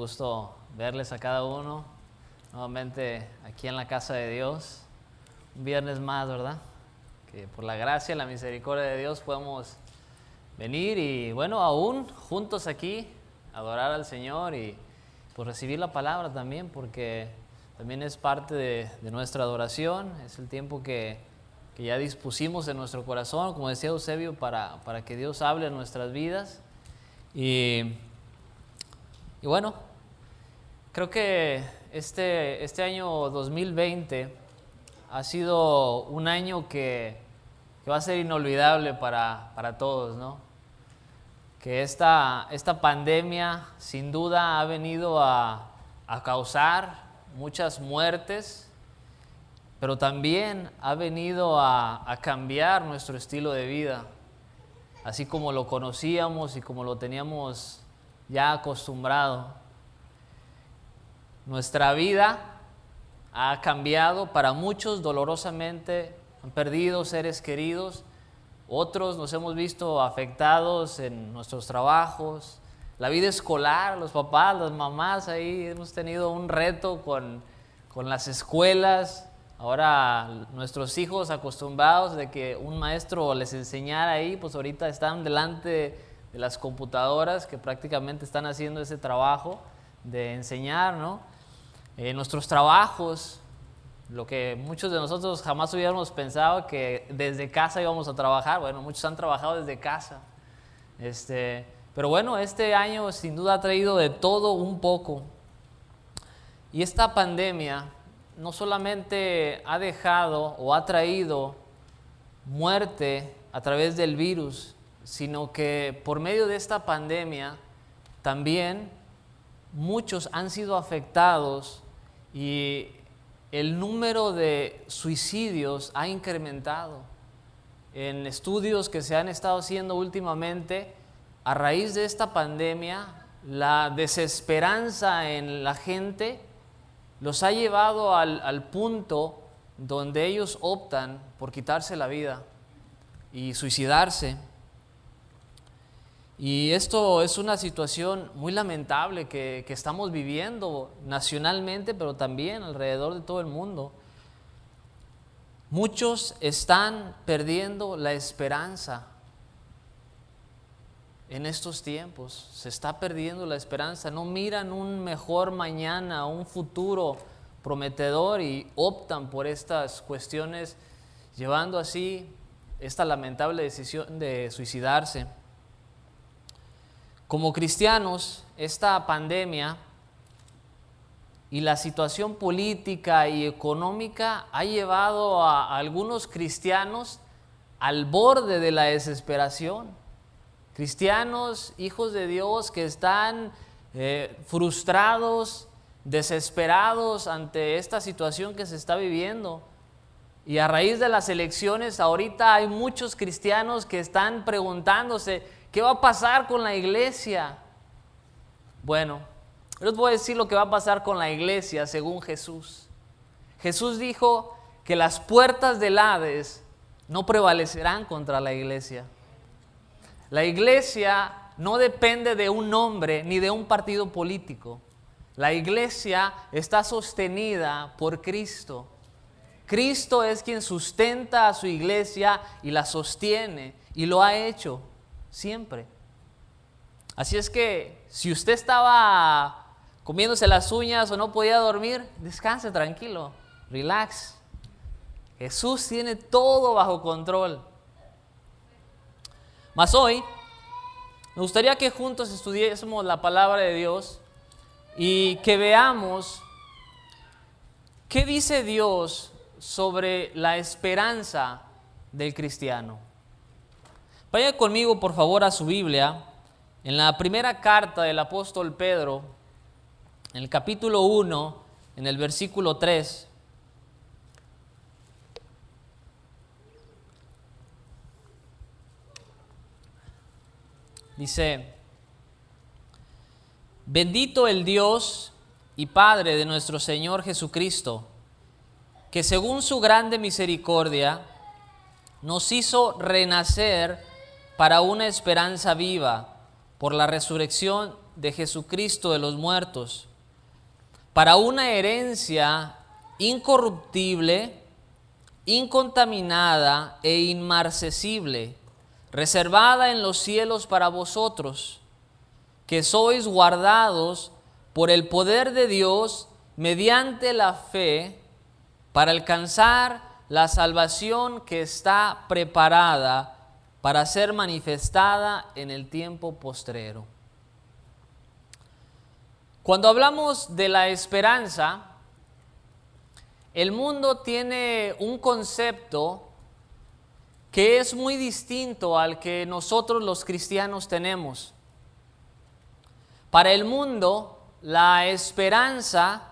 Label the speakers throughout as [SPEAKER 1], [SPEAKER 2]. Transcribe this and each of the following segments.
[SPEAKER 1] gusto verles a cada uno nuevamente aquí en la casa de Dios. Un viernes más, ¿verdad? Que por la gracia y la misericordia de Dios podemos venir y bueno, aún juntos aquí, adorar al Señor y pues recibir la palabra también, porque también es parte de nuestra adoración. Es el tiempo que ya dispusimos en nuestro corazón, como decía Eusebio, para que Dios hable en nuestras vidas. Y bueno, creo que este año 2020 ha sido un año que va a ser inolvidable para todos, ¿no? Que esta pandemia sin duda ha venido a causar muchas muertes, pero también ha venido a cambiar nuestro estilo de vida, así como lo conocíamos y como lo teníamos ya acostumbrado. Nuestra vida ha cambiado para muchos dolorosamente, han perdido seres queridos, otros nos hemos visto afectados en nuestros trabajos, la vida escolar, los papás, las mamás, ahí hemos tenido un reto con las escuelas. Ahora nuestros hijos acostumbrados de que un maestro les enseñara ahí, pues ahorita están delante de las computadoras que prácticamente están haciendo ese trabajo de enseñar, ¿no? Nuestros trabajos, lo que muchos de nosotros jamás hubiéramos pensado que desde casa íbamos a trabajar. Bueno, muchos han trabajado desde casa. Pero bueno, este año sin duda ha traído de todo un poco. Y esta pandemia no solamente ha dejado o ha traído muerte a través del virus, sino que por medio de esta pandemia también muchos han sido afectados y el número de suicidios ha incrementado. En estudios que se han estado haciendo últimamente, a raíz de esta pandemia, la desesperanza en la gente los ha llevado al punto donde ellos optan por quitarse la vida y suicidarse. Y esto es una situación muy lamentable que estamos viviendo nacionalmente, pero también alrededor de todo el mundo. Muchos están perdiendo la esperanza en estos tiempos. Se está perdiendo la esperanza. No miran un mejor mañana, un futuro prometedor y optan por estas cuestiones, llevando así esta lamentable decisión de suicidarse. Como cristianos, esta pandemia y la situación política y económica ha llevado a algunos cristianos al borde de la desesperación. Cristianos, hijos de Dios, que están frustrados, desesperados ante esta situación que se está viviendo. Y a raíz de las elecciones, ahorita hay muchos cristianos que están preguntándose, ¿qué va a pasar con la iglesia? Bueno, yo les voy a decir lo que va a pasar con la iglesia según Jesús. Jesús dijo que las puertas del Hades no prevalecerán contra la iglesia. La iglesia no depende de un hombre ni de un partido político. La iglesia está sostenida por Cristo. Cristo es quien sustenta a su iglesia y la sostiene, y lo ha hecho siempre. Así es que si usted estaba comiéndose las uñas o no podía dormir, descanse tranquilo, relax. Jesús tiene todo bajo control. Mas hoy me gustaría que juntos estudiésemos la palabra de Dios y que veamos qué dice Dios sobre la esperanza del cristiano. Vaya conmigo por favor a su Biblia, en la primera carta del apóstol Pedro, en el capítulo 1, en el versículo 3. Dice: bendito el Dios y Padre de nuestro Señor Jesucristo, que según su grande misericordia nos hizo renacer para una esperanza viva por la resurrección de Jesucristo de los muertos, para una herencia incorruptible, incontaminada e inmarcesible, reservada en los cielos para vosotros, que sois guardados por el poder de Dios mediante la fe, para alcanzar la salvación que está preparada para ser manifestada en el tiempo postrero. Cuando hablamos de la esperanza, el mundo tiene un concepto que es muy distinto al que nosotros los cristianos tenemos. Para el mundo, la esperanza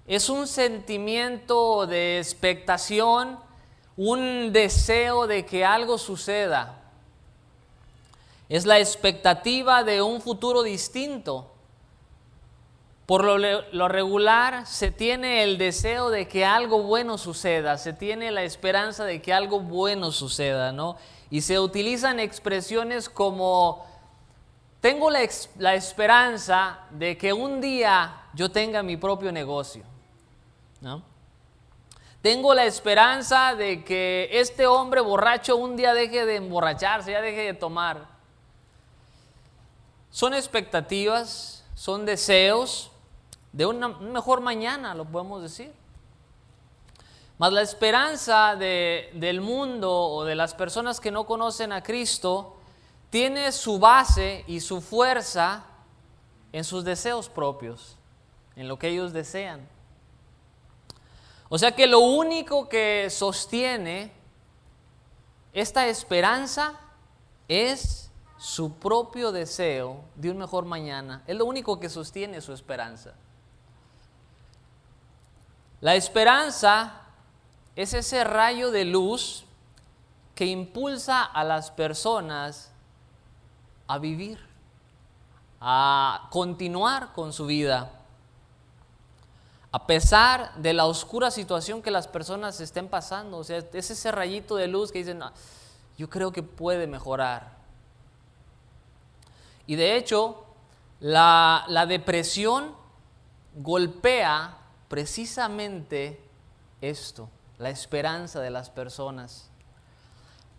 [SPEAKER 1] es un sentimiento de expectación, un deseo de que algo suceda. Es la expectativa de un futuro distinto. Por lo regular se tiene el deseo de que algo bueno suceda, se tiene la esperanza de que algo bueno suceda, ¿no? Y se utilizan expresiones como: tengo la esperanza de que un día yo tenga mi propio negocio, ¿no? Tengo la esperanza de que este hombre borracho un día deje de emborracharse, ya deje de tomar. Son expectativas, son deseos de un mejor mañana, lo podemos decir. Mas la esperanza del mundo o de las personas que no conocen a Cristo tiene su base y su fuerza en sus deseos propios, en lo que ellos desean. O sea que lo único que sostiene esta esperanza es su propio deseo de un mejor mañana. Es lo único que sostiene su esperanza. La esperanza es ese rayo de luz que impulsa a las personas a vivir, a continuar con su vida, a pesar de la oscura situación que las personas estén pasando. O sea, es ese rayito de luz que dicen: no, yo creo que puede mejorar. Y de hecho, la depresión golpea precisamente esto, la esperanza de las personas.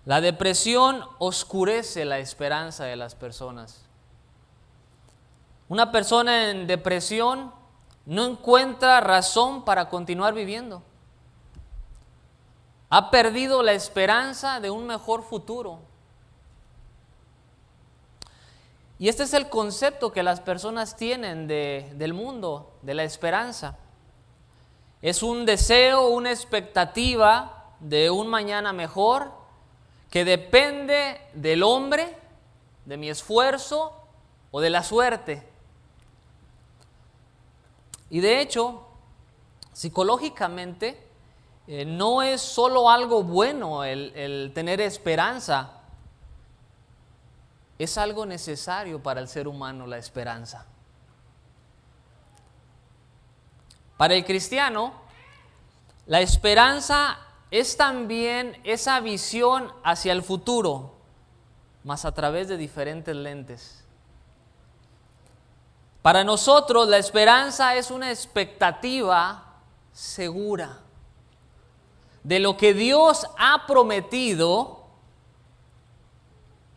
[SPEAKER 1] La depresión oscurece la esperanza de las personas. Una persona en depresión no encuentra razón para continuar viviendo. Ha perdido la esperanza de un mejor futuro. Y este es el concepto que las personas tienen del mundo, de la esperanza. Es un deseo, una expectativa de un mañana mejor que depende del hombre, de mi esfuerzo o de la suerte. Y de hecho, psicológicamente, no es solo algo bueno el tener esperanza. Es algo necesario para el ser humano, la esperanza. Para el cristiano, la esperanza es también esa visión hacia el futuro, mas a través de diferentes lentes. Para nosotros, la esperanza es una expectativa segura de lo que Dios ha prometido,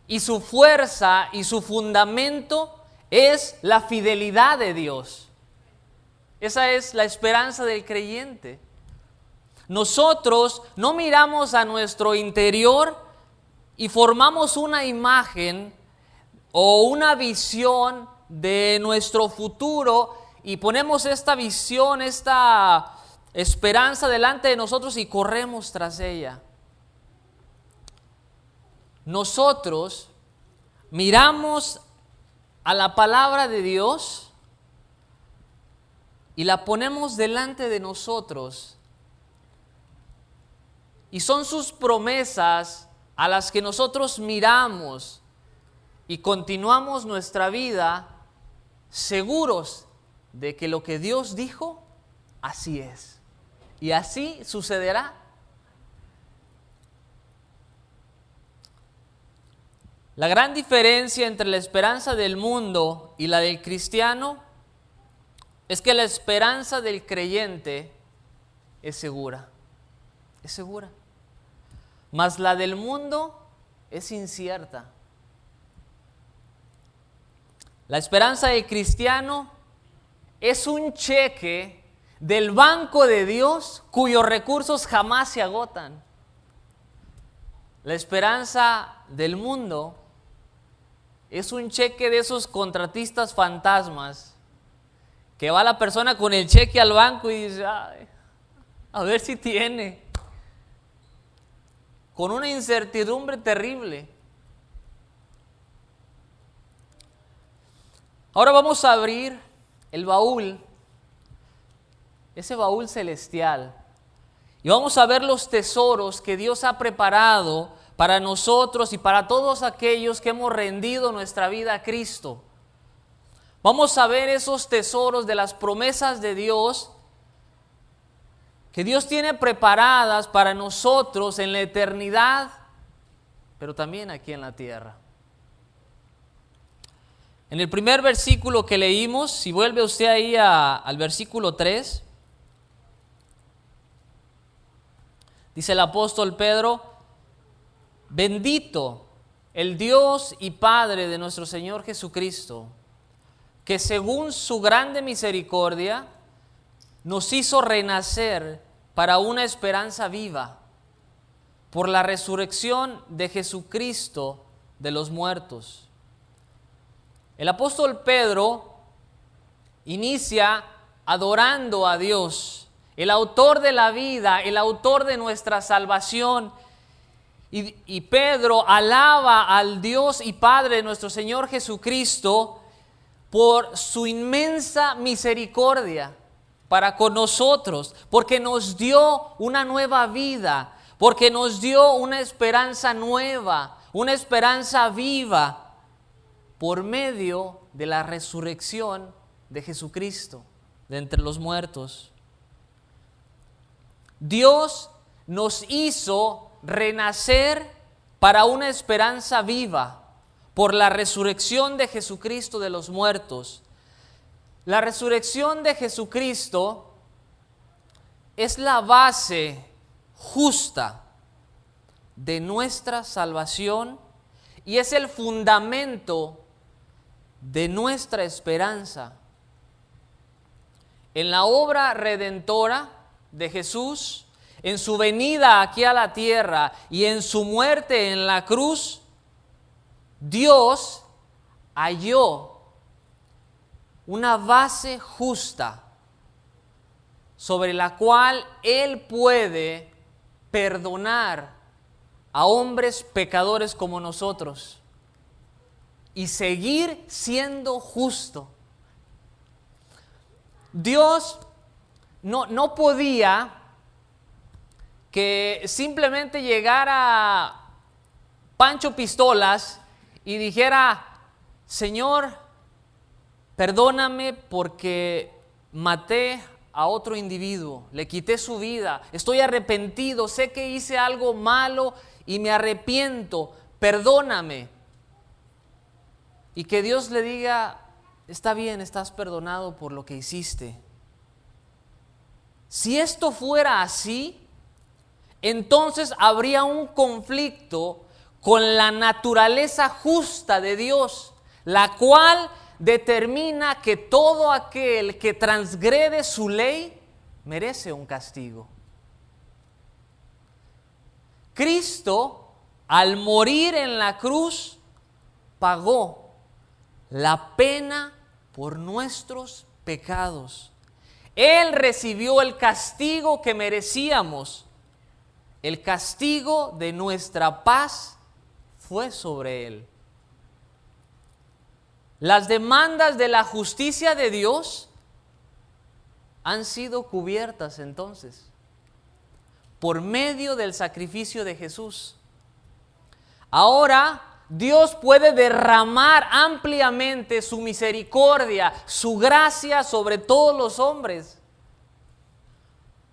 [SPEAKER 1] y su fuerza y su fundamento es la fidelidad de Dios. Esa es la esperanza del creyente. Nosotros no miramos a nuestro interior y formamos una imagen o una visión de nuestro futuro y ponemos esta visión, esta esperanza delante de nosotros y corremos tras ella. Nosotros miramos a la palabra de Dios y la ponemos delante de nosotros. Y son sus promesas a las que nosotros miramos y continuamos nuestra vida seguros de que lo que Dios dijo, así es. Y así sucederá. La gran diferencia entre la esperanza del mundo y la del cristiano es que la esperanza del creyente es segura, mas la del mundo es incierta. La esperanza del cristiano es un cheque del banco de Dios cuyos recursos jamás se agotan. La esperanza del mundo es un cheque de esos contratistas fantasmas que va la persona con el cheque al banco y dice, ay, a ver si tiene, con una incertidumbre terrible. Ahora vamos a abrir el baúl, ese baúl celestial, y vamos a ver los tesoros que Dios ha preparado para nosotros y para todos aquellos que hemos rendido nuestra vida a Cristo. Vamos a ver esos tesoros de las promesas de Dios que Dios tiene preparadas para nosotros en la eternidad, pero también aquí en la tierra. En el primer versículo que leímos, si vuelve usted ahí al versículo 3, dice el apóstol Pedro: bendito el Dios y Padre de nuestro Señor Jesucristo, que según su grande misericordia nos hizo renacer para una esperanza viva por la resurrección de Jesucristo de los muertos. El apóstol Pedro inicia adorando a Dios, el autor de la vida, el autor de nuestra salvación. Y Pedro alaba al Dios y Padre de nuestro Señor Jesucristo por su inmensa misericordia para con nosotros, porque nos dio una nueva vida, porque nos dio una esperanza nueva, una esperanza viva, por medio de la resurrección de Jesucristo de entre los muertos. Dios nos hizo renacer para una esperanza viva por la resurrección de Jesucristo de los muertos. La resurrección de Jesucristo es la base justa de nuestra salvación y es el fundamento de nuestra esperanza. En la obra redentora de Jesús, en su venida aquí a la tierra y en su muerte en la cruz, Dios halló una base justa sobre la cual Él puede perdonar a hombres pecadores como nosotros y seguir siendo justo. Dios no podía que simplemente llegara Pancho Pistolas y dijera: Señor, perdóname porque maté a otro individuo, le quité su vida, estoy arrepentido, sé que hice algo malo y me arrepiento, perdóname. Y que Dios le diga: está bien, estás perdonado por lo que hiciste. Si esto fuera así, entonces habría un conflicto con la naturaleza justa de Dios, la cual determina que todo aquel que transgrede su ley merece un castigo. Cristo, al morir en la cruz, pagó la pena por nuestros pecados. Él recibió el castigo que merecíamos. El castigo de nuestra paz fue sobre Él. Las demandas de la justicia de Dios han sido cubiertas entonces por medio del sacrificio de Jesús. Ahora Dios puede derramar ampliamente su misericordia, su gracia sobre todos los hombres,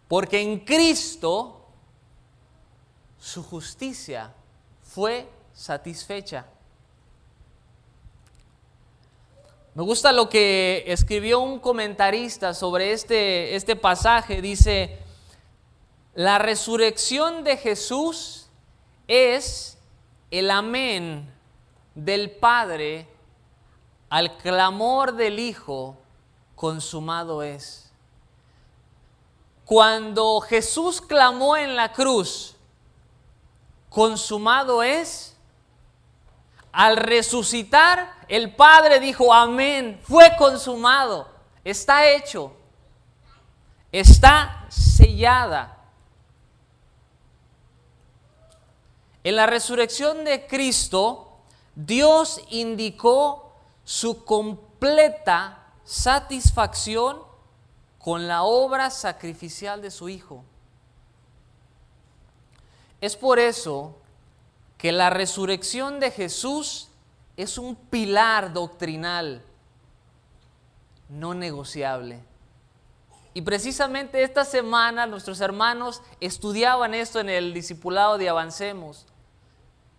[SPEAKER 1] porque en Cristo su justicia fue satisfecha. Me gusta lo que escribió un comentarista sobre este pasaje. Dice: la resurrección de Jesús es el amén del Padre al clamor del Hijo: consumado es. Cuando Jesús clamó en la cruz: consumado es, al resucitar, el Padre dijo: amén, fue consumado, está hecho, está sellada. En la resurrección de Cristo, Dios indicó su completa satisfacción con la obra sacrificial de su Hijo. Es por eso que la resurrección de Jesús es un pilar doctrinal no negociable. Y precisamente esta semana nuestros hermanos estudiaban esto en el discipulado de Avancemos.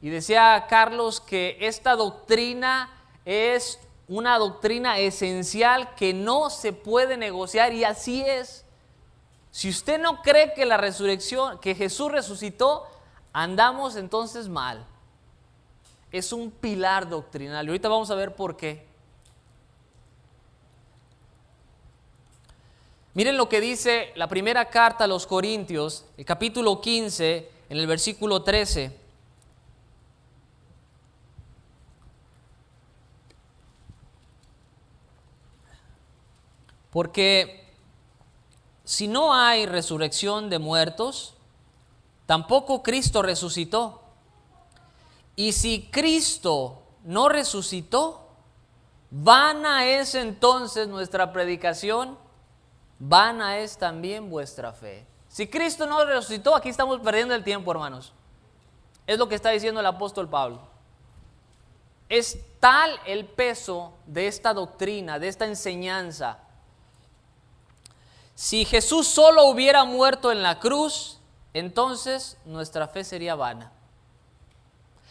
[SPEAKER 1] Y decía Carlos que esta doctrina es una doctrina esencial que no se puede negociar, y así es. Si usted no cree que la resurrección, que Jesús resucitó, andamos entonces mal. Es un pilar doctrinal y ahorita vamos a ver por qué. Miren lo que dice la primera carta a los Corintios, el capítulo 15, en el versículo 13. Porque si no hay resurrección de muertos, tampoco Cristo resucitó. Y si Cristo no resucitó, vana es entonces nuestra predicación, vana es también vuestra fe. Si Cristo no resucitó, aquí estamos perdiendo el tiempo, hermanos. Es lo que está diciendo el apóstol Pablo. Es tal el peso de esta doctrina, de esta enseñanza. Si Jesús solo hubiera muerto en la cruz, entonces nuestra fe sería vana.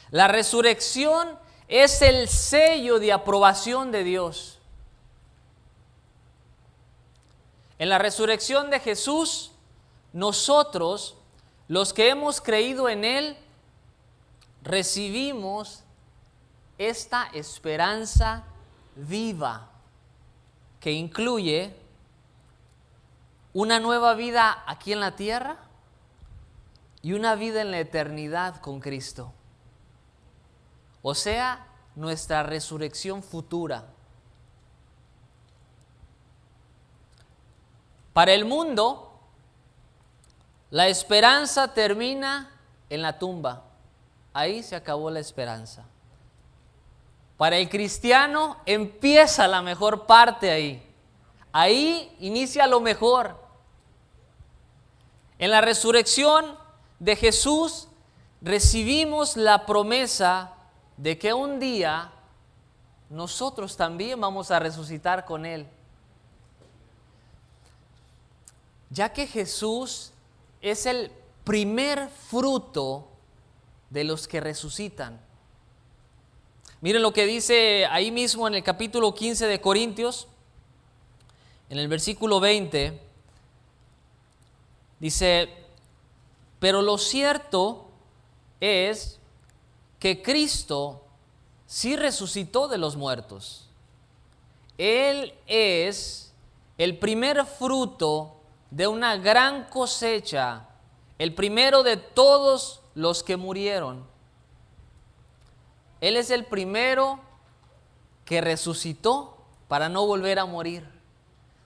[SPEAKER 1] La resurrección es el sello de aprobación de Dios. En la resurrección de Jesús, nosotros, los que hemos creído en Él, recibimos esta esperanza viva que incluye una nueva vida aquí en la tierra y una vida en la eternidad con Cristo. O sea, nuestra resurrección futura. Para el mundo, la esperanza termina en la tumba. Ahí se acabó la esperanza. Para el cristiano empieza la mejor parte ahí. Ahí inicia lo mejor. En la resurrección de Jesús recibimos la promesa de que un día nosotros también vamos a resucitar con Él. Ya que Jesús es el primer fruto de los que resucitan. Miren lo que dice ahí mismo en el capítulo 15 de Corintios, en el versículo 20, dice: pero lo cierto es que Cristo sí resucitó de los muertos. Él es el primer fruto de una gran cosecha, el primero de todos los que murieron. Él es el primero que resucitó para no volver a morir.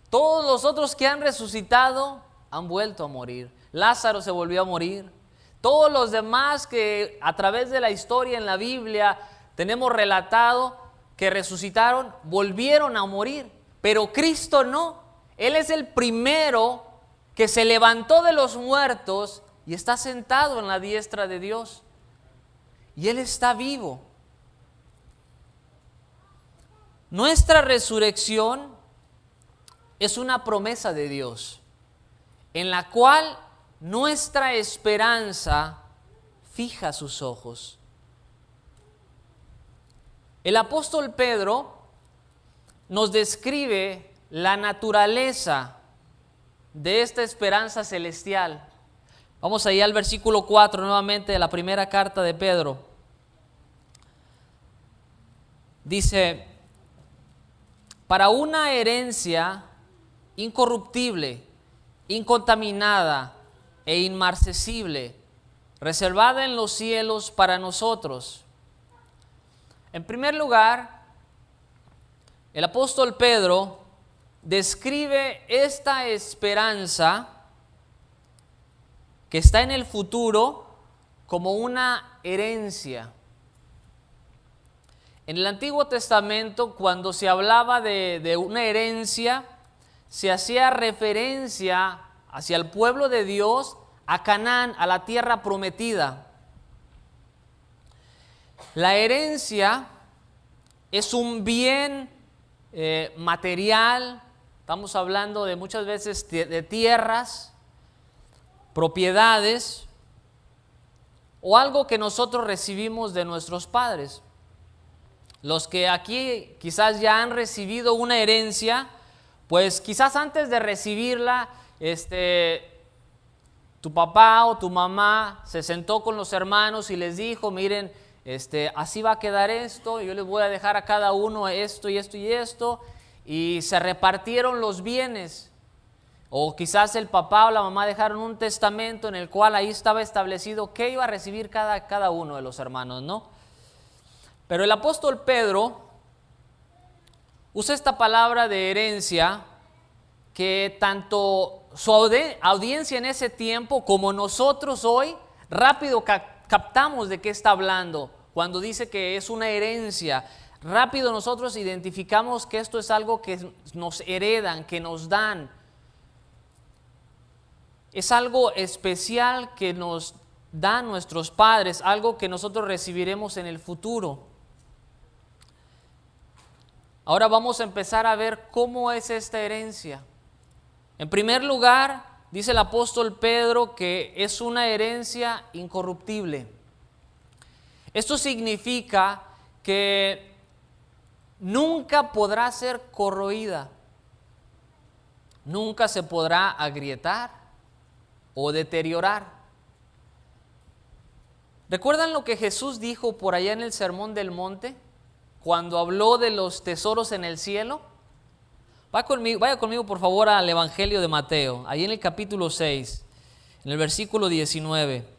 [SPEAKER 1] Todos los otros que han resucitado han vuelto a morir. Lázaro se volvió a morir. Todos los demás que a través de la historia en la Biblia tenemos relatado que resucitaron, volvieron a morir. Pero Cristo no. Él es el primero que se levantó de los muertos y está sentado en la diestra de Dios. Y Él está vivo. Nuestra resurrección es una promesa de Dios, en la cual nuestra esperanza fija sus ojos. El apóstol Pedro nos describe la naturaleza de esta esperanza celestial. Vamos allá al versículo 4 nuevamente de la primera carta de Pedro. Dice: para una herencia incorruptible, incontaminada e inmarcesible, reservada en los cielos para nosotros. En primer lugar, el apóstol Pedro describe esta esperanza que está en el futuro como una herencia. En el Antiguo Testamento, cuando se hablaba de una herencia, se hacía referencia hacia el pueblo de Dios, a Canaán, a la tierra prometida. La herencia es un bien material. Estamos hablando de muchas veces de tierras, propiedades o algo que nosotros recibimos de nuestros padres. Los que aquí quizás ya han recibido una herencia, pues quizás antes de recibirla, tu papá o tu mamá se sentó con los hermanos y les dijo: miren, así va a quedar esto, yo les voy a dejar a cada uno esto y esto y esto, y se repartieron los bienes. O quizás el papá o la mamá dejaron un testamento en el cual ahí estaba establecido qué iba a recibir cada uno de los hermanos, ¿no? Pero el apóstol Pedro usa esta palabra de herencia que tanto su audiencia en ese tiempo como nosotros hoy rápido captamos de qué está hablando. Cuando dice que es una herencia, rápido nosotros identificamos que esto es algo que nos heredan, que nos dan. Es algo especial que nos dan nuestros padres, algo que nosotros recibiremos en el futuro. Ahora vamos a empezar a ver cómo es esta herencia. En primer lugar, dice el apóstol Pedro que es una herencia incorruptible. Esto significa que nunca podrá ser corroída, nunca se podrá agrietar o deteriorar. ¿Recuerdan lo que Jesús dijo por allá en el Sermón del Monte, cuando habló de los tesoros en el cielo? Vaya conmigo por favor al Evangelio de Mateo, ahí en el capítulo 6, en el versículo 19.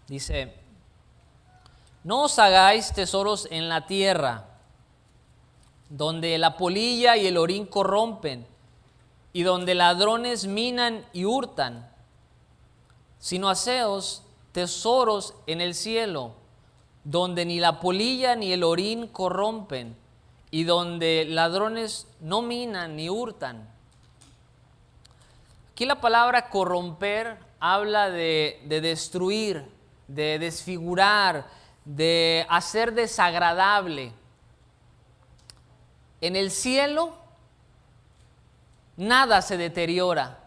[SPEAKER 1] Dice: no os hagáis tesoros en la tierra, donde la polilla y el orín corrompen, y donde ladrones minan y hurtan, sino haceos tesoros en el cielo, donde ni la polilla ni el orín corrompen, y donde ladrones no minan ni hurtan. Aquí la palabra corromper habla de destruir, de desfigurar, de hacer desagradable. En el cielo nada se deteriora,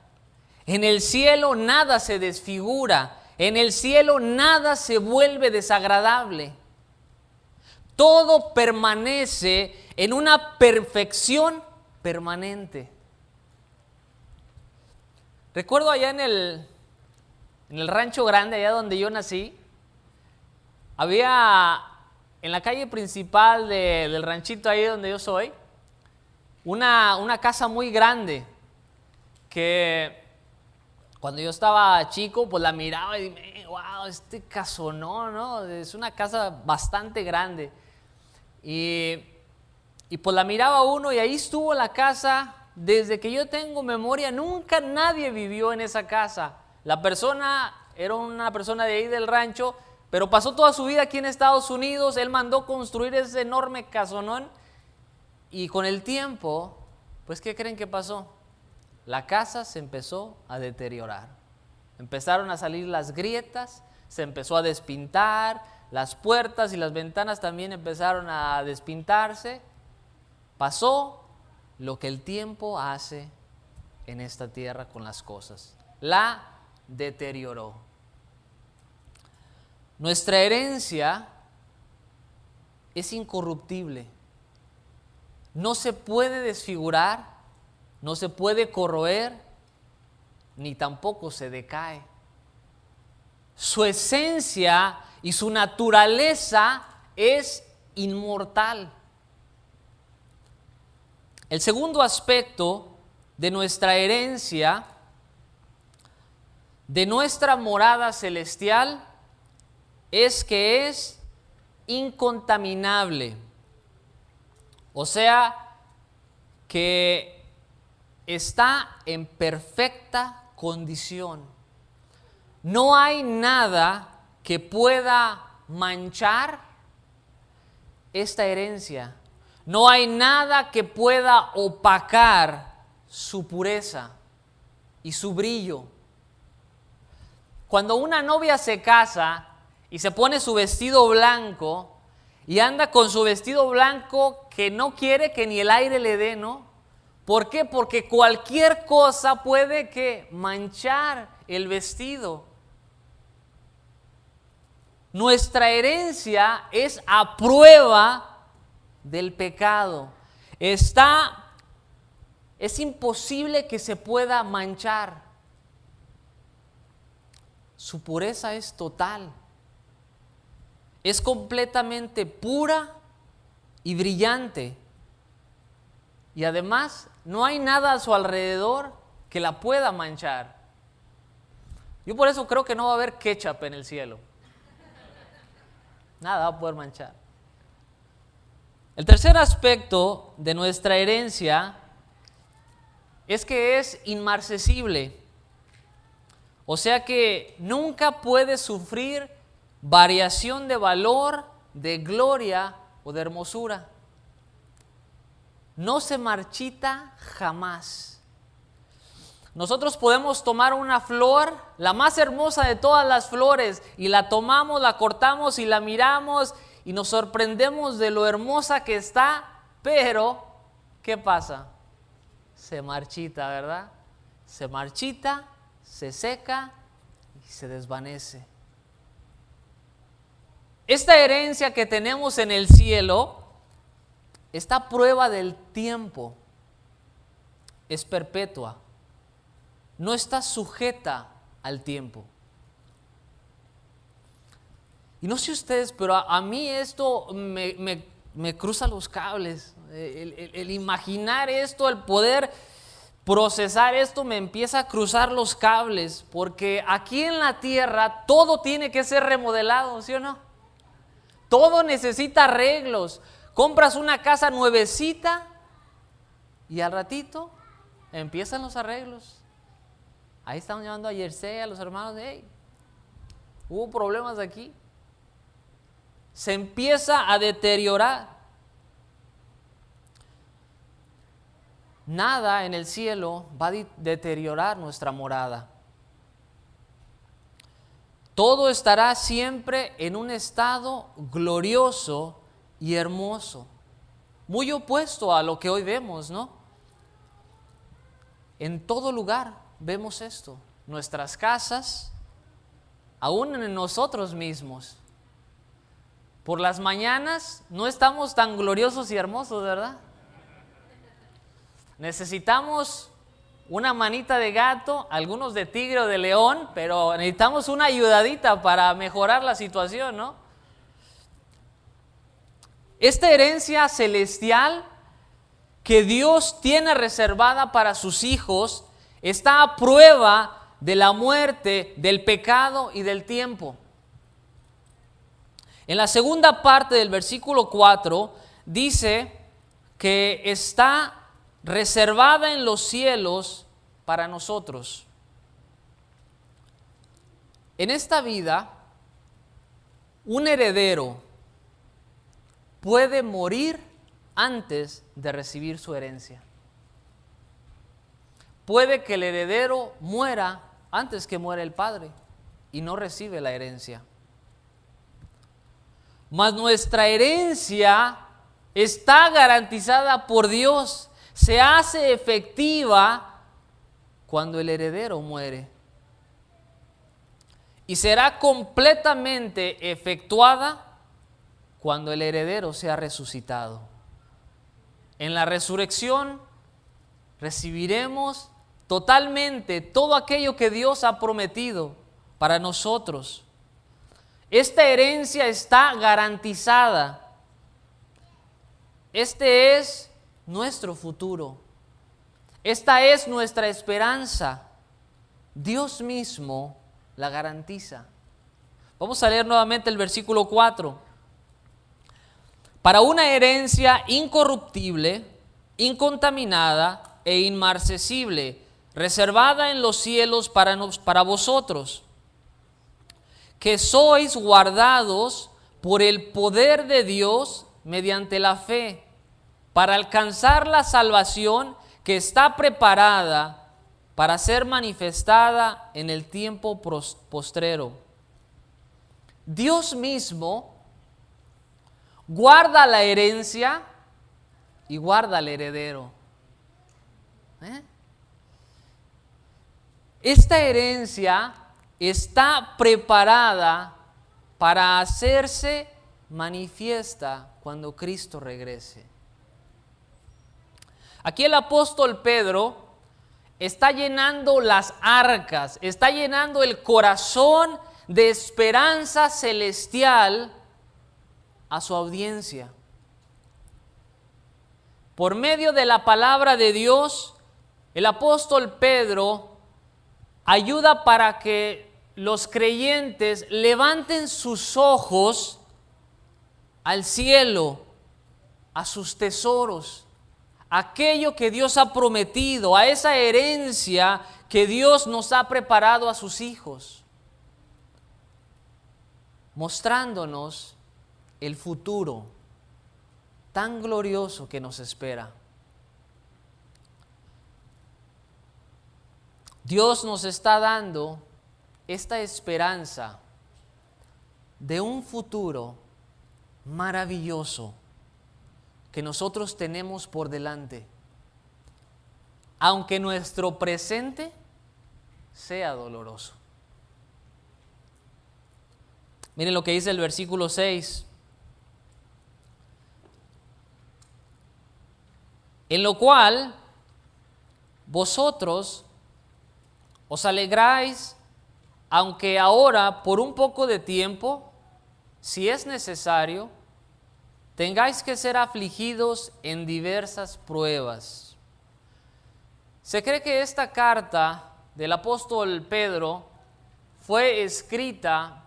[SPEAKER 1] en el cielo nada se desfigura, en el cielo nada se vuelve desagradable. Todo permanece en una perfección permanente. Recuerdo allá en el rancho grande, allá donde yo nací, había en la calle principal del ranchito ahí donde yo soy, una casa muy grande que cuando yo estaba chico pues la miraba y dije: wow, este casonón, ¿no? Es una casa bastante grande. Y pues la miraba uno y ahí estuvo la casa desde que yo tengo memoria. Nunca nadie vivió en esa casa. La persona era una persona de ahí del rancho, pero pasó toda su vida aquí en Estados Unidos. Él mandó construir ese enorme casonón y con el tiempo, pues ¿qué creen que pasó? La casa se empezó a deteriorar. Empezaron a salir las grietas, se empezó a despintar, las puertas y las ventanas también empezaron a despintarse. Pasó lo que el tiempo hace en esta tierra con las cosas. La deterioró. Nuestra herencia es incorruptible. No se puede desfigurar, no se puede corroer, ni tampoco se decae. Su esencia y su naturaleza es inmortal. El segundo aspecto de nuestra herencia, de nuestra morada celestial, es que es incontaminable. O sea, que está en perfecta condición. No hay nada que pueda manchar esta herencia. No hay nada que pueda opacar su pureza y su brillo. Cuando una novia se casa y se pone su vestido blanco y anda con su vestido blanco que no quiere que ni el aire le dé, ¿no? ¿Por qué? Porque cualquier cosa puede que manchar el vestido. Nuestra herencia es a prueba del pecado. Es imposible que se pueda manchar. Su pureza es total. Es completamente pura y brillante. Y además, no hay nada a su alrededor que la pueda manchar. Yo por eso creo que no va a haber ketchup en el cielo. Nada va a poder manchar. El tercer aspecto de nuestra herencia es que es inmarcesible. O sea que nunca puede sufrir variación de valor, de gloria o de hermosura. No se marchita jamás. Nosotros podemos tomar una flor, la más hermosa de todas las flores, y la tomamos, la cortamos y la miramos y nos sorprendemos de lo hermosa que está, pero ¿qué pasa? Se marchita, ¿verdad? Se marchita, se seca y se desvanece. Esta herencia que tenemos en el cielo está a prueba del tiempo, es perpetua, no está sujeta al tiempo. Y no sé ustedes, pero a mí esto me cruza los cables. El imaginar esto, el poder procesar esto me empieza a cruzar los cables, porque aquí en la tierra todo tiene que ser remodelado, ¿sí o no? Todo necesita arreglos. Compras una casa nuevecita y al ratito empiezan los arreglos. Ahí estamos llamando a Jersey, a los hermanos de hey, hubo problemas aquí. Se empieza a deteriorar. Nada en el cielo va a deteriorar nuestra morada. Todo estará siempre en un estado glorioso y hermoso, muy opuesto a lo que hoy vemos, ¿no? En todo lugar vemos esto, nuestras casas, aún en nosotros mismos. Por las mañanas no estamos tan gloriosos y hermosos, ¿verdad? Necesitamos una manita de gato, algunos de tigre o de león, pero necesitamos una ayudadita para mejorar la situación, ¿no? Esta herencia celestial que Dios tiene reservada para sus hijos está a prueba de la muerte, del pecado y del tiempo. En la segunda parte del versículo 4 dice que está reservada en los cielos para nosotros. En esta vida, un heredero puede morir antes de recibir su herencia. Puede que el heredero muera antes que muera el padre y no recibe la herencia. Mas nuestra herencia está garantizada por Dios. Se hace efectiva cuando el heredero muere. y será completamente efectuada cuando el heredero sea resucitado. En la resurrección recibiremos totalmente todo aquello que Dios ha prometido para nosotros. Esta herencia está garantizada. Este es nuestro futuro. Esta es nuestra esperanza. Dios mismo la garantiza. Vamos a leer nuevamente el versículo 4. Para una herencia incorruptible, incontaminada e inmarcesible, reservada en los cielos para vosotros, que sois guardados por el poder de Dios mediante la fe, para alcanzar la salvación que está preparada para ser manifestada en el tiempo postrero. Dios mismo guarda la herencia y guarda al heredero. Esta herencia está preparada para hacerse manifiesta cuando Cristo regrese. Aquí el apóstol Pedro está llenando las arcas, está llenando el corazón de esperanza celestial a su audiencia. Por medio de la palabra de Dios, el apóstol Pedro ayuda para que los creyentes levanten sus ojos al cielo, a sus tesoros, aquello que Dios ha prometido, a esa herencia que Dios nos ha preparado a sus hijos, mostrándonos el futuro tan glorioso que nos espera. Dios nos está dando esta esperanza de un futuro maravilloso que nosotros tenemos por delante, aunque nuestro presente sea doloroso. Miren lo que dice el versículo 6. En lo cual vosotros os alegráis, aunque ahora por un poco de tiempo, si es necesario, tengáis que ser afligidos en diversas pruebas. Se cree que esta carta del apóstol Pedro fue escrita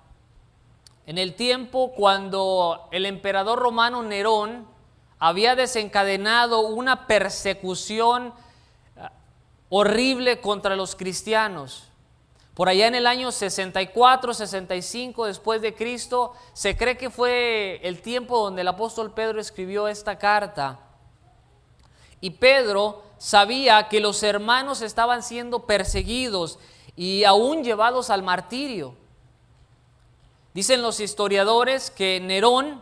[SPEAKER 1] en el tiempo cuando el emperador romano Nerón había desencadenado una persecución horrible contra los cristianos. Por allá en el año 64, 65 después de Cristo, se cree que fue el tiempo donde el apóstol Pedro escribió esta carta. Y Pedro sabía que los hermanos estaban siendo perseguidos y aún llevados al martirio. Dicen los historiadores que Nerón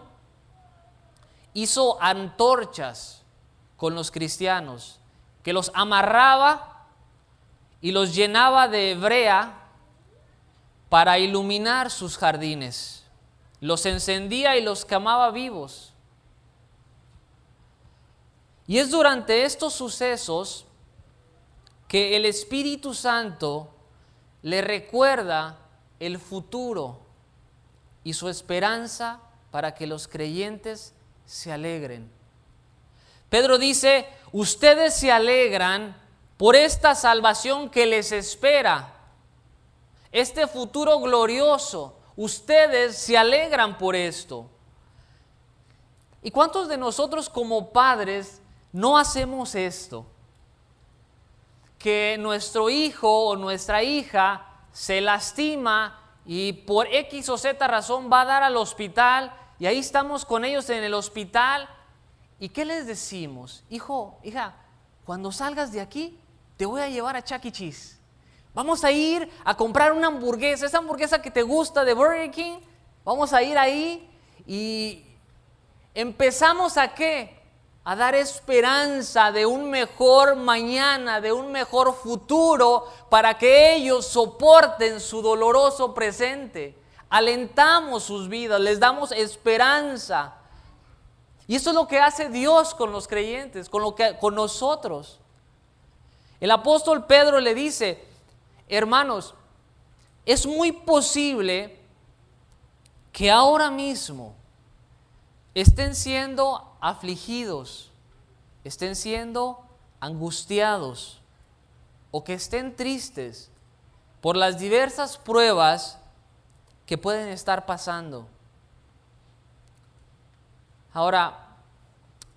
[SPEAKER 1] hizo antorchas con los cristianos, que los amarraba y los llenaba de brea para iluminar sus jardines. Los encendía y los quemaba vivos. Y es durante estos sucesos que el Espíritu Santo le recuerda el futuro y su esperanza para que los creyentes se alegren. Pedro dice: ustedes se alegran por esta salvación que les espera, este futuro glorioso. Ustedes se alegran por esto. ¿Y cuántos de nosotros como padres no hacemos esto? Que nuestro hijo o nuestra hija se lastima y por X o Z razón va a dar al hospital, y ahí estamos con ellos en el hospital. ¿Y qué les decimos? Hijo, hija, cuando salgas de aquí te voy a llevar a Chuck E. Cheese. Vamos a ir a comprar una hamburguesa, esa hamburguesa que te gusta de Burger King. Vamos a ir ahí y empezamos ¿a qué? a dar esperanza de un mejor mañana, de un mejor futuro, para que ellos soporten su doloroso presente. Alentamos sus vidas, les damos esperanza. Y eso es lo que hace Dios con los creyentes, con nosotros. El apóstol Pedro le dice: hermanos, es muy posible que ahora mismo estén siendo afligidos, estén siendo angustiados o que estén tristes por las diversas pruebas que pueden estar pasando. Ahora,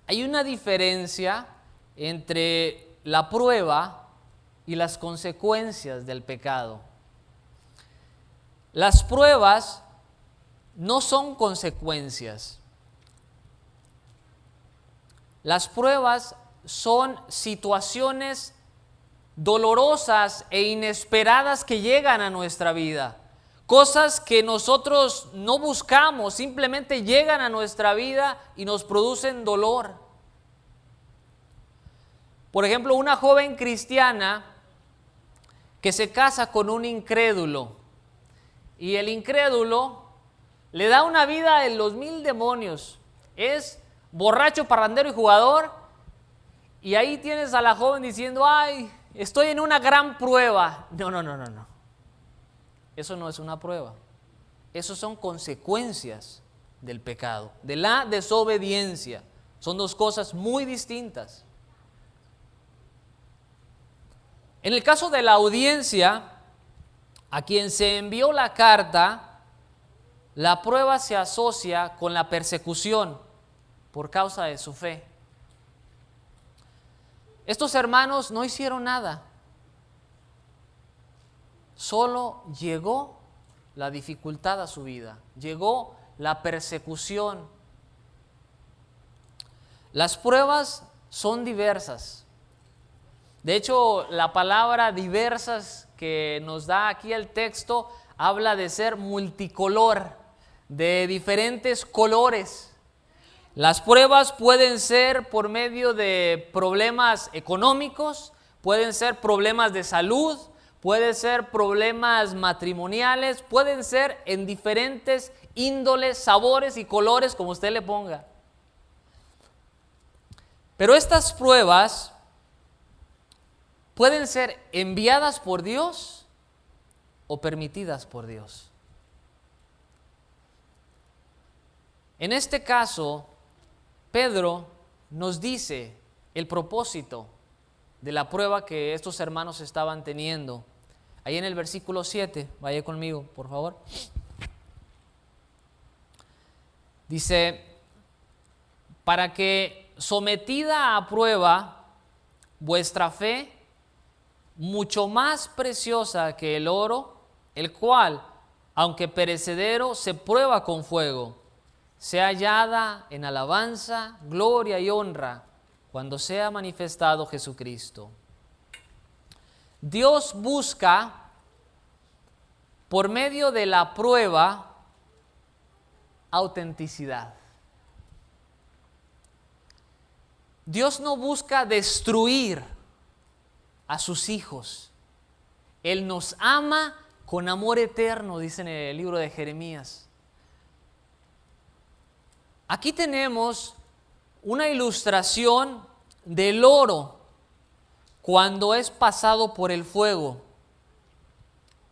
[SPEAKER 1] hay una diferencia entre la prueba y las consecuencias del pecado. Las pruebas no son consecuencias. Las pruebas son situaciones dolorosas e inesperadas que llegan a nuestra vida. Cosas que nosotros no buscamos, simplemente llegan a nuestra vida y nos producen dolor. Por ejemplo, una joven cristiana que se casa con un incrédulo y el incrédulo le da una vida de los 1000 demonios. Es borracho, parrandero y jugador, y ahí tienes a la joven diciendo: ay, estoy en una gran prueba. No. Eso no es una prueba. Eso son consecuencias del pecado, de la desobediencia. Son dos cosas muy distintas. En el caso de la audiencia, a quien se envió la carta, la prueba se asocia con la persecución por causa de su fe. Estos hermanos no hicieron nada. Solo llegó la dificultad a su vida, llegó la persecución. Las pruebas son diversas. De hecho, la palabra diversas que nos da aquí el texto habla de ser multicolor, de diferentes colores. Las pruebas pueden ser por medio de problemas económicos, pueden ser problemas de salud, pueden ser problemas matrimoniales, pueden ser en diferentes índoles, sabores y colores, como usted le ponga. Pero estas pruebas pueden ser enviadas por Dios o permitidas por Dios. En este caso, Pedro nos dice el propósito de la prueba que estos hermanos estaban teniendo. Ahí en el versículo 7, vaya conmigo, por favor. Dice: para que sometida a prueba vuestra fe, mucho más preciosa que el oro, el cual, aunque perecedero, se prueba con fuego, sea hallada en alabanza, gloria y honra cuando sea manifestado Jesucristo. Dios busca, por medio de la prueba, autenticidad. Dios no busca destruir a sus hijos. Él nos ama con amor eterno, dice en el libro de Jeremías. Aquí tenemos una ilustración del oro cuando es pasado por el fuego.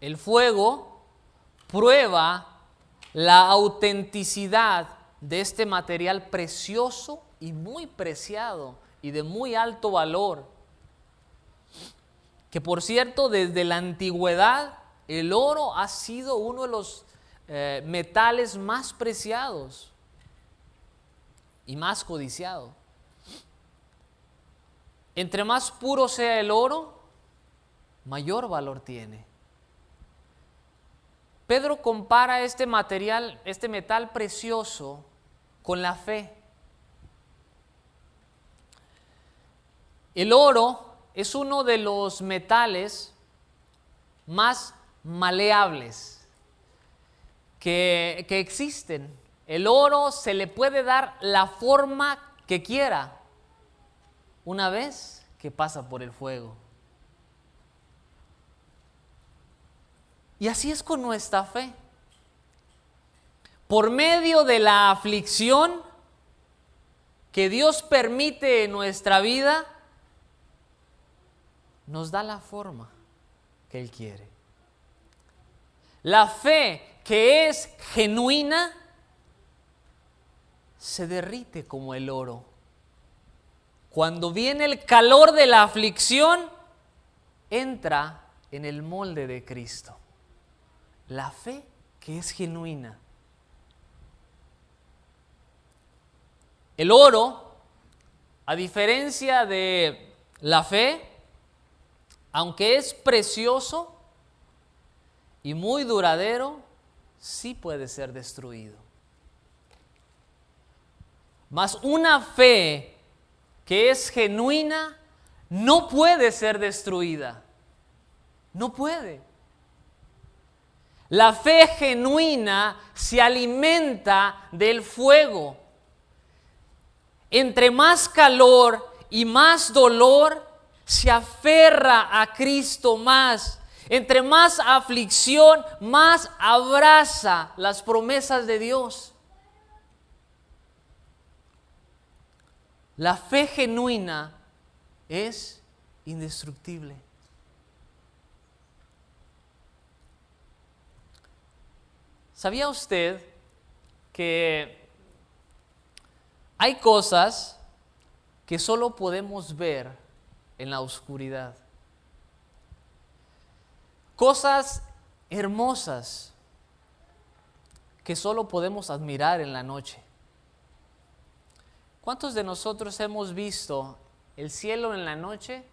[SPEAKER 1] El fuego prueba la autenticidad de este material precioso y muy preciado y de muy alto valor. Que por cierto, desde la antigüedad, el oro ha sido uno de los metales más preciados y más codiciado. Entre más puro sea el oro, mayor valor tiene. Pedro compara este material, este metal precioso, con la fe. El oro es uno de los metales más maleables que existen. El oro se le puede dar la forma que quiera. una vez que pasa por el fuego. Y así es con nuestra fe. Por medio de la aflicción que Dios permite en nuestra vida, nos da la forma que Él quiere. La fe que es genuina se derrite como el oro. Cuando viene el calor de la aflicción, entra en el molde de Cristo. La fe que es genuina. El oro, a diferencia de la fe, aunque es precioso y muy duradero, sí puede ser destruido. Mas una fe que es genuina no puede ser destruida. No puede. La fe genuina se alimenta del fuego. Entre más calor y más dolor, se aferra a Cristo más. Entre más aflicción, más abraza las promesas de Dios. La fe genuina es indestructible. ¿Sabía usted que hay cosas que solo podemos ver en la oscuridad? Cosas hermosas que solo podemos admirar en la noche. ¿Cuántos de nosotros hemos visto el cielo en la noche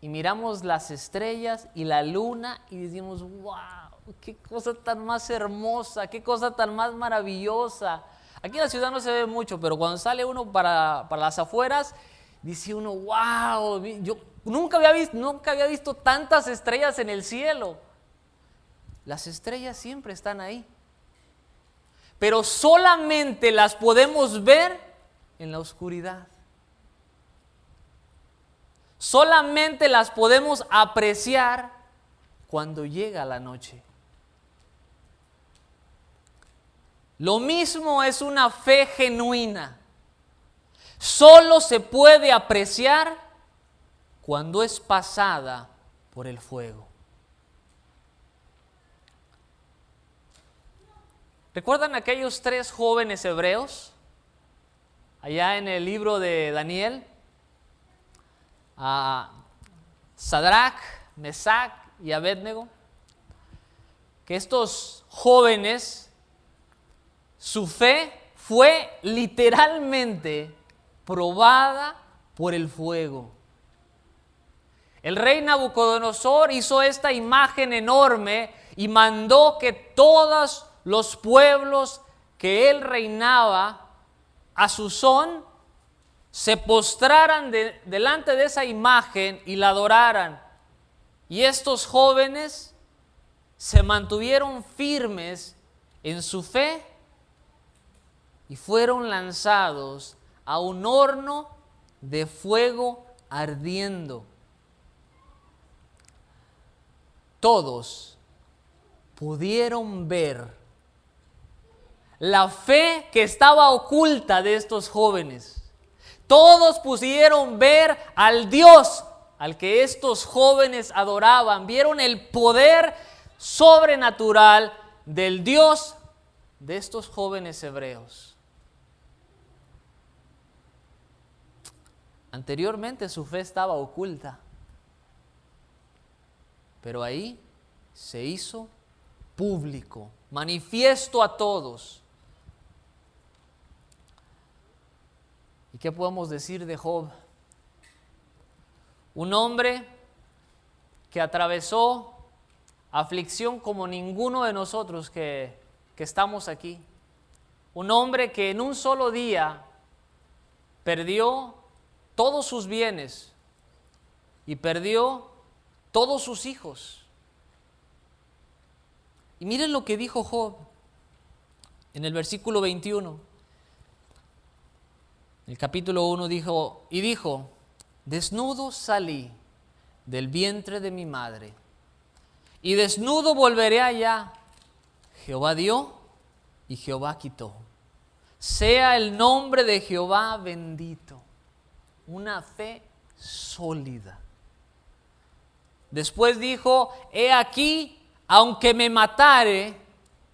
[SPEAKER 1] y miramos las estrellas y la luna y decimos, wow, qué cosa tan más hermosa, qué cosa tan más maravillosa? Aquí en la ciudad no se ve mucho, pero cuando sale uno para las afueras, dice uno, wow, yo nunca había visto tantas estrellas en el cielo. Las estrellas siempre están ahí, pero solamente las podemos ver en la oscuridad. Solamente las podemos apreciar cuando llega la noche. Lo mismo es una fe genuina. Solo se puede apreciar cuando es pasada por el fuego. ¿Recuerdan aquellos 3 jóvenes hebreos? Allá en el libro de Daniel, Sadrach, Mesach y Abednego, que estos jóvenes, su fe fue literalmente probada por el fuego. El rey Nabucodonosor hizo esta imagen enorme y mandó que todos los pueblos que él reinaba a su son se postraran delante de esa imagen y la adoraran. Y estos jóvenes se mantuvieron firmes en su fe y fueron lanzados a un horno de fuego ardiendo. Todos pudieron ver la fe que estaba oculta de estos jóvenes. Todos pudieron ver al Dios al que estos jóvenes adoraban. Vieron el poder sobrenatural del Dios de estos jóvenes hebreos. Anteriormente su fe estaba oculta, pero ahí se hizo público, manifiesto a todos. ¿Y qué podemos decir de Job? Un hombre que atravesó aflicción como ninguno de nosotros que estamos aquí. Un hombre que en un solo día perdió todos sus bienes y perdió todos sus hijos. Y miren lo que dijo Job en el versículo 21. El capítulo 1 dijo, desnudo salí del vientre de mi madre, y desnudo volveré allá. Jehová dio y Jehová quitó. Sea el nombre de Jehová bendito. Una fe sólida. Después dijo, he aquí, aunque me matare,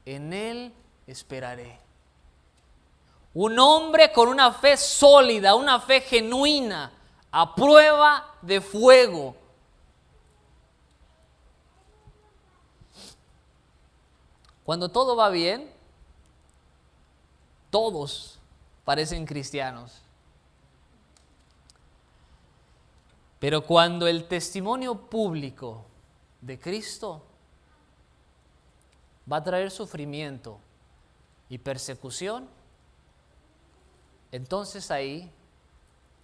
[SPEAKER 1] en él esperaré. Un hombre con una fe sólida, una fe genuina, a prueba de fuego. Cuando todo va bien, todos parecen cristianos. Pero cuando el testimonio público de Cristo va a traer sufrimiento y persecución, entonces ahí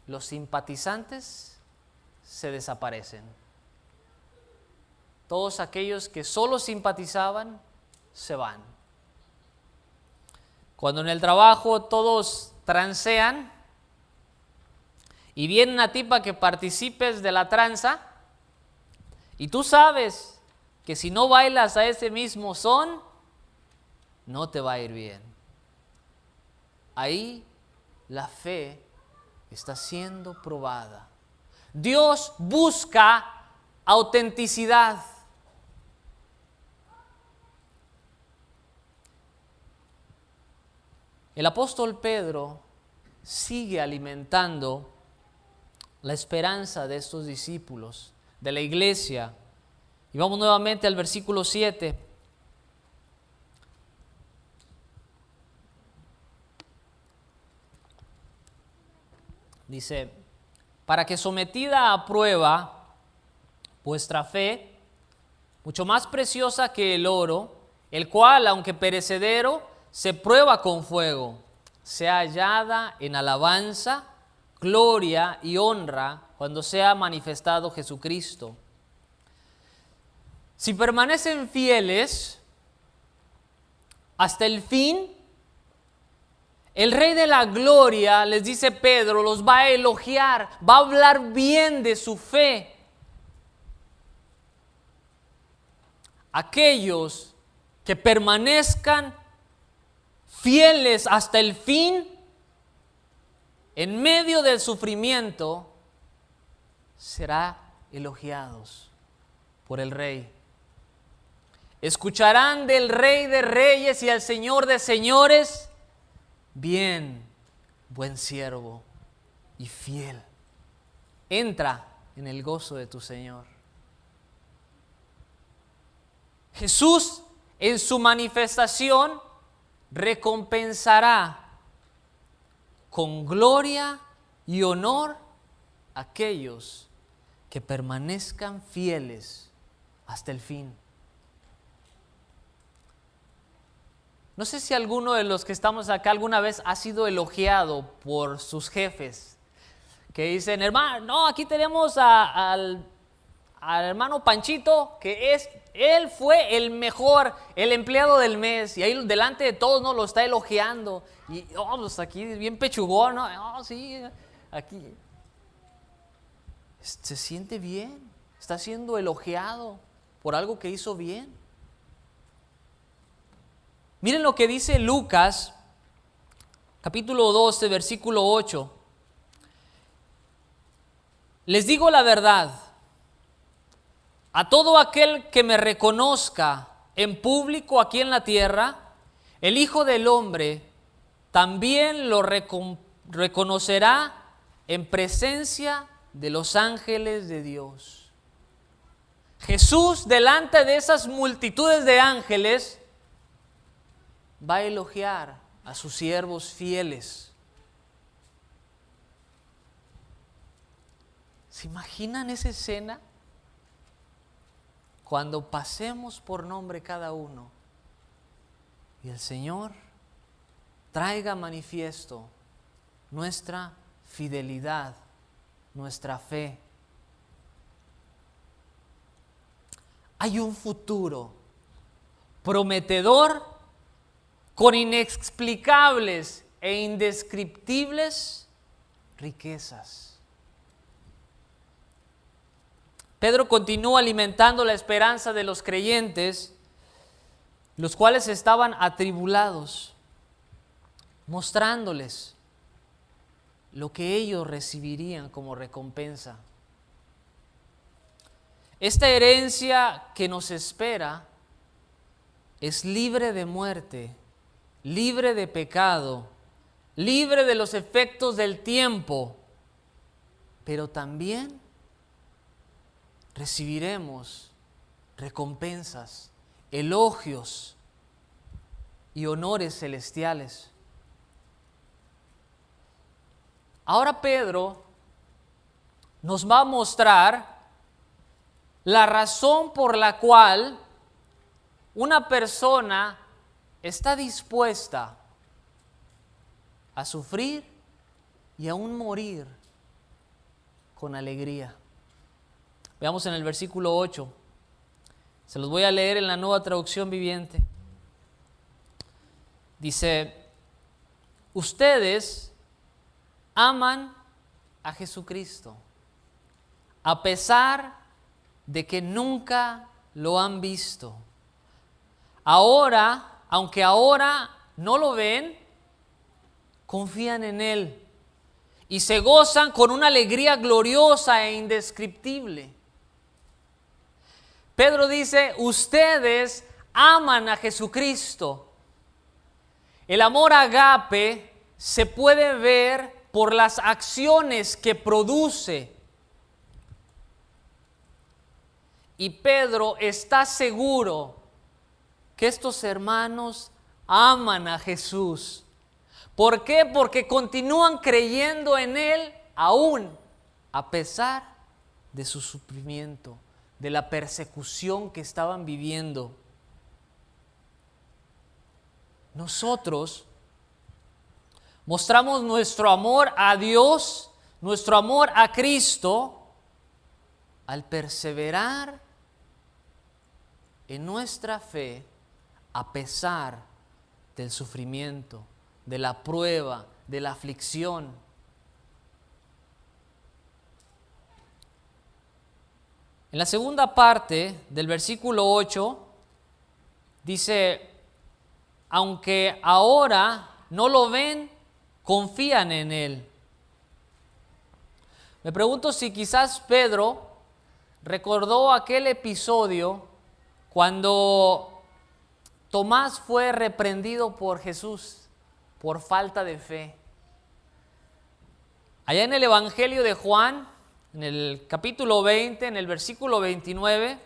[SPEAKER 1] los simpatizantes se desaparecen. Todos aquellos que solo simpatizaban se van. Cuando en el trabajo todos transean y viene una tipa que participes de la tranza y tú sabes que si no bailas a ese mismo son, no te va a ir bien. Ahí la fe está siendo probada. Dios busca autenticidad. El apóstol Pedro sigue alimentando la esperanza de estos discípulos, de la iglesia. Y vamos nuevamente al versículo 7. Dice, para que sometida a prueba vuestra fe, mucho más preciosa que el oro, el cual, aunque perecedero, se prueba con fuego, sea hallada en alabanza, gloria y honra cuando sea manifestado Jesucristo. Si permanecen fieles hasta el fin, el Rey de la Gloria, les dice Pedro, los va a elogiar, va a hablar bien de su fe. Aquellos que permanezcan fieles hasta el fin, en medio del sufrimiento, serán elogiados por el Rey. Escucharán del Rey de Reyes y al Señor de Señores, bien, buen siervo y fiel. Entra en el gozo de tu Señor. Jesús, en su manifestación, recompensará con gloria y honor a aquellos que permanezcan fieles hasta el fin. No sé si alguno de los que estamos acá alguna vez ha sido elogiado por sus jefes, que dicen, hermano, no, aquí tenemos al hermano Panchito, que él fue el mejor, el empleado del mes, y ahí delante de todos no lo está elogiando, y pues aquí bien pechugón, ¿no? Sí, aquí se siente bien, está siendo elogiado por algo que hizo bien. Miren lo que dice Lucas, capítulo 12, versículo 8. Les digo la verdad, a todo aquel que me reconozca en público aquí en la tierra, el Hijo del Hombre también lo reconocerá en presencia de los ángeles de Dios. Jesús, delante de esas multitudes de ángeles, va a elogiar a sus siervos fieles. ¿Se imaginan esa escena? Cuando pasemos por nombre cada uno y el Señor traiga manifiesto nuestra fidelidad, nuestra fe. Hay un futuro prometedor con inexplicables e indescriptibles riquezas. Pedro continúa alimentando la esperanza de los creyentes, los cuales estaban atribulados, mostrándoles lo que ellos recibirían como recompensa. Esta herencia que nos espera es libre de muerte, libre de pecado, libre de los efectos del tiempo, pero también recibiremos recompensas, elogios y honores celestiales. Ahora Pedro nos va a mostrar la razón por la cual una persona está dispuesta a sufrir y aún morir con alegría. Veamos en el versículo 8. Se los voy a leer en la Nueva Traducción Viviente. Dice: ustedes aman a Jesucristo, a pesar de que nunca lo han visto. Ahora, aunque ahora no lo ven, confían en Él y se gozan con una alegría gloriosa e indescriptible. Pedro dice: ustedes aman a Jesucristo. El amor agape se puede ver por las acciones que produce. Y Pedro está seguro que estos hermanos aman a Jesús. ¿Por qué? Porque continúan creyendo en Él aún a pesar de su sufrimiento, de la persecución que estaban viviendo. Nosotros mostramos nuestro amor a Dios, nuestro amor a Cristo, al perseverar en nuestra fe a pesar del sufrimiento, de la prueba, de la aflicción. En la segunda parte del versículo 8 dice: aunque ahora no lo ven, confían en Él. Me pregunto si quizás Pedro recordó aquel episodio cuando Tomás fue reprendido por Jesús por falta de fe. Allá en el Evangelio de Juan, en el capítulo 20, en el versículo 29,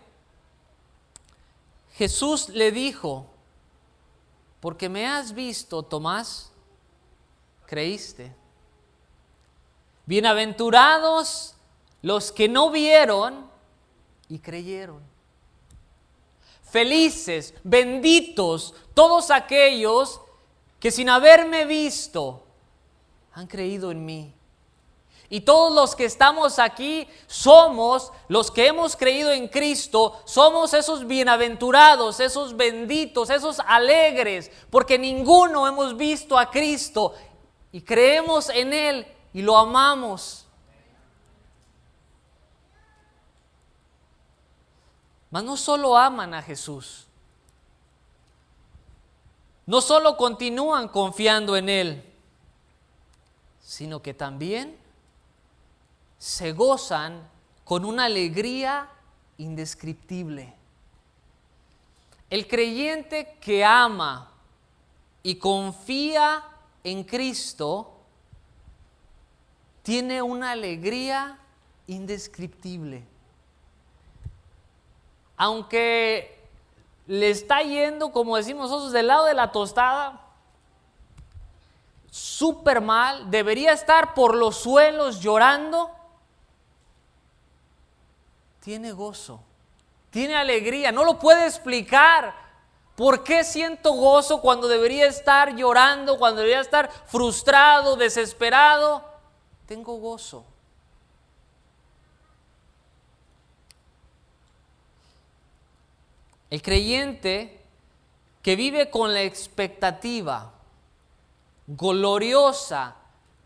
[SPEAKER 1] Jesús le dijo: porque me has visto, Tomás, creíste. Bienaventurados los que no vieron y creyeron. Felices, benditos todos aquellos que sin haberme visto han creído en mí. Y todos los que estamos aquí somos los que hemos creído en Cristo, somos esos bienaventurados, esos benditos, esos alegres, porque ninguno hemos visto a Cristo y creemos en Él y lo amamos. Mas no solo aman a Jesús, no solo continúan confiando en Él, sino que también se gozan con una alegría indescriptible. El creyente que ama y confía en Cristo tiene una alegría indescriptible. Aunque le está yendo, como decimos nosotros, del lado de la tostada, súper mal, debería estar por los suelos llorando, tiene gozo, tiene alegría, no lo puede explicar. ¿Por qué siento gozo cuando debería estar llorando, cuando debería estar frustrado, desesperado? Tengo gozo. El creyente que vive con la expectativa gloriosa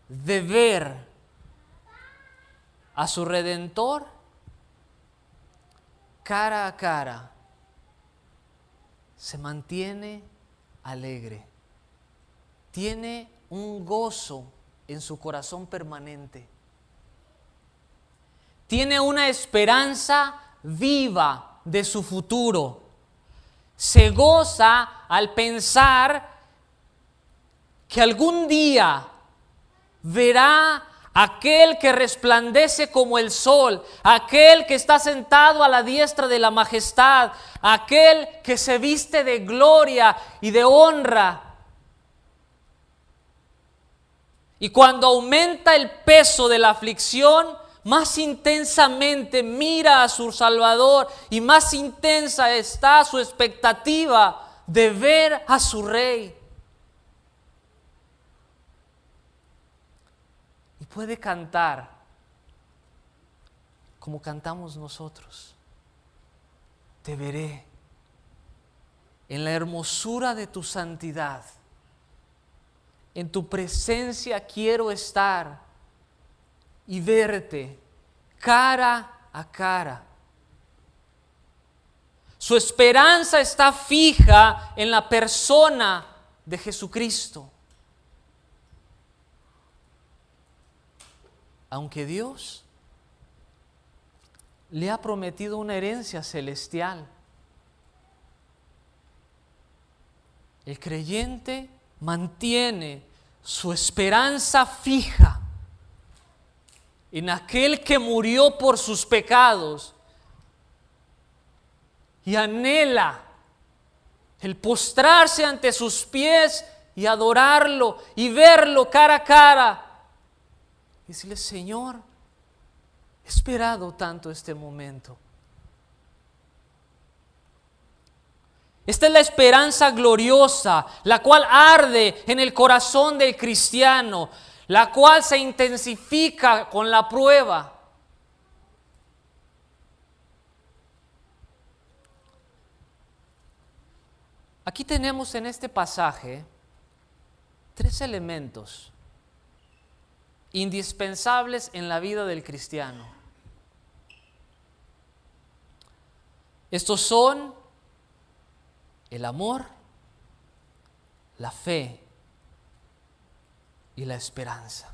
[SPEAKER 1] de ver a su Redentor cara a cara, se mantiene alegre. Tiene un gozo en su corazón permanente. Tiene una esperanza viva de su futuro. Se goza al pensar que algún día verá aquel que resplandece como el sol, aquel que está sentado a la diestra de la majestad, aquel que se viste de gloria y de honra. Y cuando aumenta el peso de la aflicción, más intensamente mira a su Salvador y más intensa está su expectativa de ver a su Rey. Y puede cantar como cantamos nosotros. Te veré en la hermosura de tu santidad. En tu presencia quiero estar y verte cara a cara. Su esperanza está fija en la persona de Jesucristo. Aunque Dios le ha prometido una herencia celestial, el creyente mantiene su esperanza fija en aquel que murió por sus pecados y anhela el postrarse ante sus pies y adorarlo y verlo cara a cara y decirle: Señor, he esperado tanto este momento. Esta es la esperanza gloriosa, la cual arde en el corazón del cristiano, la cual se intensifica con la prueba. Aquí tenemos en este pasaje 3 elementos indispensables en la vida del cristiano. Estos son el amor, la fe y la esperanza.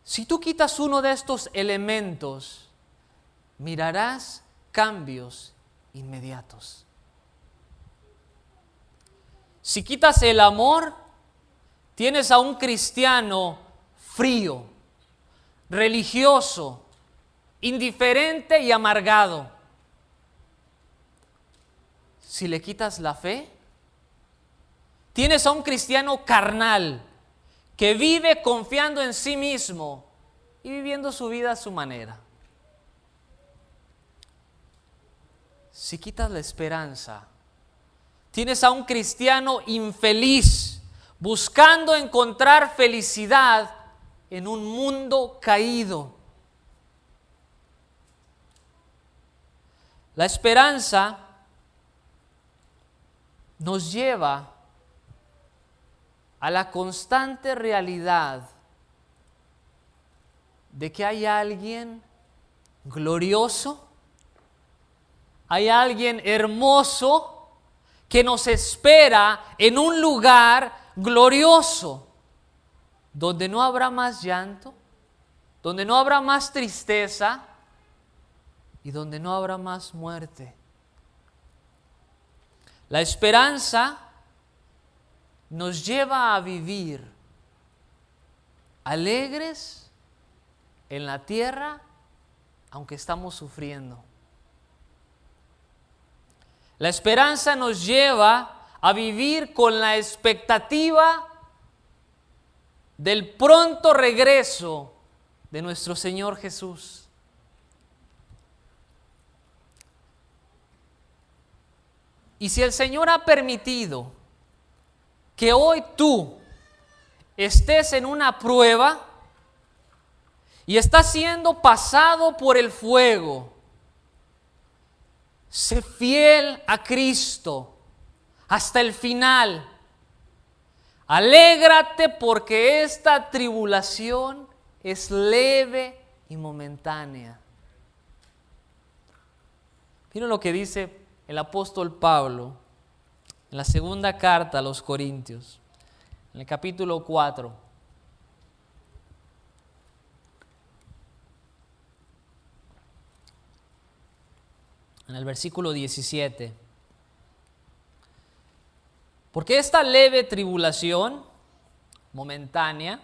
[SPEAKER 1] Si tú quitas uno de estos elementos, mirarás cambios inmediatos. Si quitas el amor, tienes a un cristiano frío, religioso, indiferente y amargado. Si le quitas la fe, tienes a un cristiano carnal que vive confiando en sí mismo y viviendo su vida a su manera. Si quitas la esperanza, tienes a un cristiano infeliz buscando encontrar felicidad en un mundo caído. La esperanza nos lleva a la constante realidad de que hay alguien glorioso, hay alguien hermoso que nos espera en un lugar glorioso, donde no habrá más llanto, donde no habrá más tristeza y donde no habrá más muerte. La esperanza nos lleva a vivir alegres en la tierra, aunque estamos sufriendo. La esperanza nos lleva a vivir con la expectativa del pronto regreso de nuestro Señor Jesús. Y si el Señor ha permitido que hoy tú estés en una prueba y estás siendo pasado por el fuego, sé fiel a Cristo hasta el final. Alégrate porque esta tribulación es leve y momentánea. Miren lo que dice el apóstol Pablo en la segunda carta a los Corintios, en el capítulo 4. En el versículo 17. Porque esta leve tribulación momentánea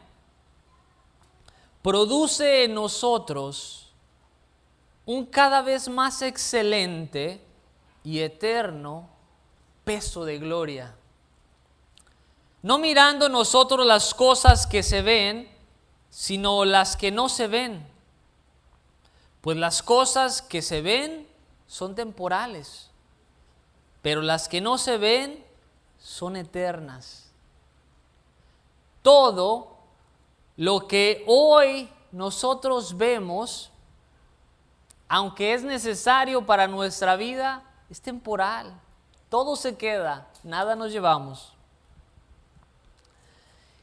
[SPEAKER 1] produce en nosotros un cada vez más excelente y eterno peso de gloria. No mirando nosotros las cosas que se ven, sino las que no se ven. Pues las cosas que se ven son temporales, pero las que no se ven son eternas. Todo lo que hoy nosotros vemos, aunque es necesario para nuestra vida, es temporal. Todo se queda, nada nos llevamos.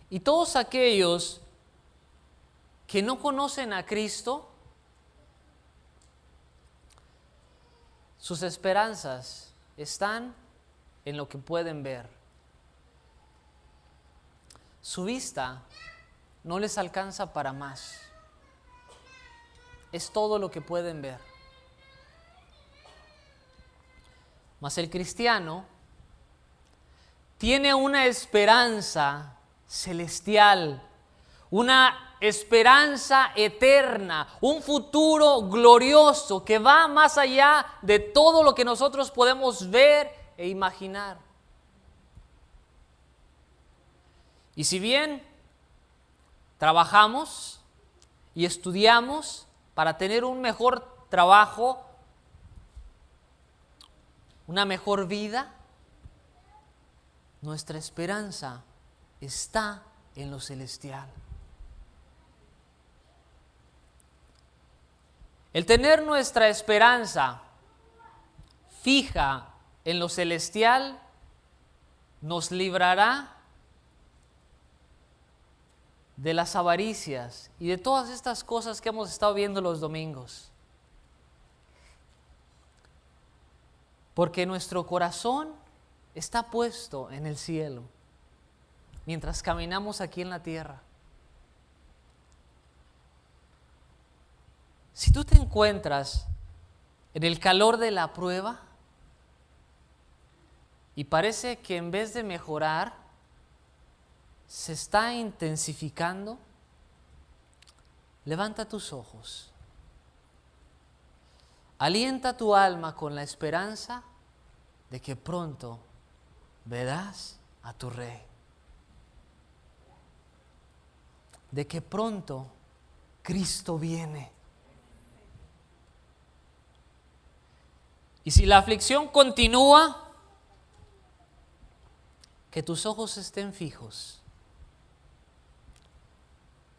[SPEAKER 1] Y todos aquellos que no conocen a Cristo, sus esperanzas están en lo que pueden ver. Su vista no les alcanza para más. Es todo lo que pueden ver. Mas el cristiano tiene una esperanza celestial, una esperanza eterna, un futuro glorioso que va más allá de todo lo que nosotros podemos ver e imaginar. Y si bien trabajamos y estudiamos para tener un mejor trabajo, una mejor vida, nuestra esperanza está en lo celestial. El tener nuestra esperanza fija en lo celestial nos librará de las avaricias y de todas estas cosas que hemos estado viendo los domingos. Porque nuestro corazón está puesto en el cielo mientras caminamos aquí en la tierra. Si tú te encuentras en el calor de la prueba y parece que en vez de mejorar, se está intensificando, levanta tus ojos. Alienta tu alma con la esperanza de que pronto verás a tu Rey. De que pronto Cristo viene. Y si la aflicción continúa, que tus ojos estén fijos